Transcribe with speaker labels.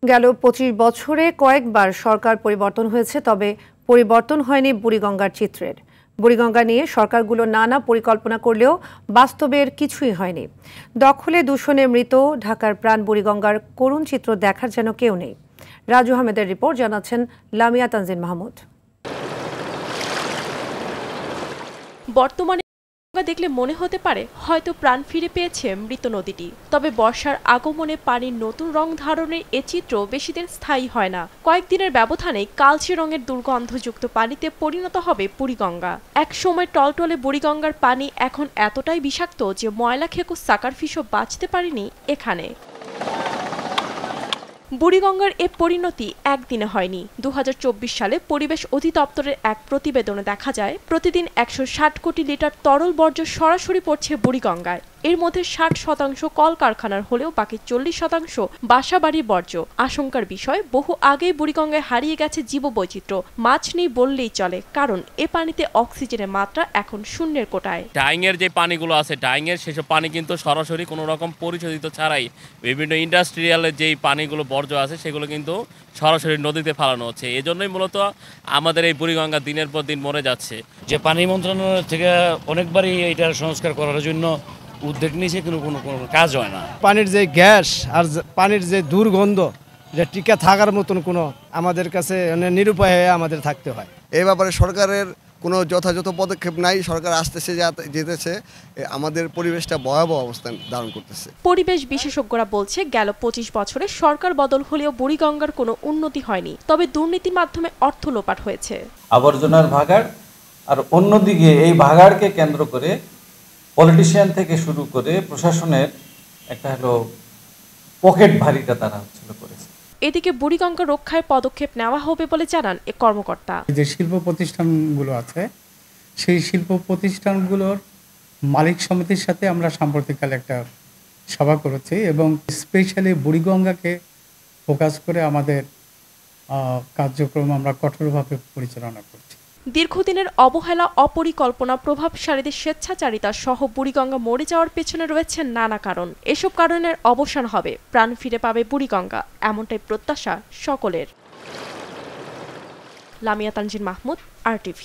Speaker 1: গেল ২৫ বছরে কয়েকবার সরকার পরিবর্তন হয়েছে, তবে পরিবর্তন হয়নি বুড়িগঙ্গার চিত্রের। বুড়িগঙ্গা নিয়ে সরকারগুলো নানা পরিকল্পনা করলেও বাস্তবের কিছুই হয়নি। দখলে দূষণে মৃত ঢাকার প্রাণ বুড়িগঙ্গার করুণ চিত্র দেখার যেন কেউ নেই। রাজু আহমেদের রিপোর্ট, জানাচ্ছেন লামিয়া তানজিন মাহমুদ।
Speaker 2: বর্তমানে দেখলে মনে হতে পারে হয়তো প্রাণ ফিরে পেয়েছে মৃত নদীটি, তবে বর্ষার আগমনে পানির নতুন রং ধারণের এ চিত্র বেশিদিন স্থায়ী হয় না। কয়েকদিনের ব্যবধানে কালচে রঙের দুর্গন্ধযুক্ত পানিতে পরিণত হবে বুড়িগঙ্গা। এক সময় টলটলে বুড়িগঙ্গার পানি এখন এতটাই বিষাক্ত যে ময়লা খেকো সাকারফিশও বাঁচতে পারেনি এখানে। বুড়িগঙ্গার এ পরিণতি একদিনে হয়নি। ২০২৪ সালে পরিবেশ অধিদপ্তরের এক প্রতিবেদনে দেখা যায়, প্রতিদিন ১৬০ কোটি লিটার তরল বর্জ্য সরাসরি পড়ছে বুড়িগঙ্গায়। এর মধ্যে ৬০% কলকারখানার হলেও বাকি ৪০% বাসাবাড়ির বর্জ্য। আশঙ্কার বিষয়, বহু আগেই বুড়িগঙ্গায় হারিয়ে গেছে জীববৈচিত্র্য। মাছ নেই বললেই চলে, কারণ এ পানিতে অক্সিজেনের মাত্রা এখন শূন্যের কোটায়।
Speaker 3: ডাইংয়ের যে পানিগুলো আছে, ডাইংয়ের সেসব পানি কিন্তু সরাসরি কোনো রকম পরিশোধিত ছাড়াই বিভিন্ন ইন্ডাস্ট্রিয়ালের যেই পানিগুলো বর্জ্য আছে সেগুলো কিন্তু সরাসরি নদীতে ফেলানো হচ্ছে। এই জন্যই মূলত আমাদের এই বুড়িগঙ্গা দিনের পর দিন মরে যাচ্ছে।
Speaker 4: যে পানি মন্ত্রণালয় থেকে অনেকবারই এটার সংস্কার করার জন্য উদ্যোগ নিয়েছে, কিন্তু কোনো কাজ হয় না।
Speaker 5: পানির যে গ্যাস আর পানির যে দুর্গন্ধ, যে টিকা থাকার মতন কোনো আমাদের কাছে নিরুপায় হয়ে আমাদের থাকতে হয়।
Speaker 6: এই ব্যাপারে সরকারের কোনো যথাযথ পদক্ষেপ নাই। সরকার আসতেছে যেতেছে, আমাদের পরিবেশটা ভয়াবহ অবস্থান ধারণ করতেছে।
Speaker 2: পরিবেশ বিশেষজ্ঞরা বলছে, গেল ২৫ বছরে সরকার বদল হলেও বুড়িগঙ্গার কোনো উন্নতি হয়নি, তবে দুর্নীতির মাধ্যমে অর্থ লোপাট হয়েছে।
Speaker 7: আবর্জনার ভাগাড়, আর অন্যদিকে এই ভাগাড়কে কেন্দ্র করে পলিটিশিয়ান থেকে শুরু করে প্রশাসনের একটা পকেট ভারীটা তারা করেছে।
Speaker 2: এদিকে বুড়িগঙ্গা রক্ষায় পদক্ষেপ নেওয়া হবে বলে জানান এ কর্মকর্তা।
Speaker 8: যে শিল্প প্রতিষ্ঠানগুলো আছে, সেই শিল্প প্রতিষ্ঠানগুলোর মালিক সমিতির সাথে আমরা সাম্প্রতিককালে একটা সভা করেছি এবং স্পেশালি বুড়িগঙ্গাকে ফোকাস করে আমাদের কার্যক্রম আমরা কঠোরভাবে পরিচালনা করছি।
Speaker 2: দীর্ঘদিনের অবহেলা, অপরিকল্পনা, প্রভাবশালীদের স্বেচ্ছাচারিতা সহ বুড়িগঙ্গা মরে যাওয়ার পেছনে রয়েছে নানা কারণ। এসব কারণের অবসান হবে, প্রাণ ফিরে পাবে বুড়িগঙ্গা, এমনটাই প্রত্যাশা সকলের। লামিয়া তানজিন মাহমুদ, RTV।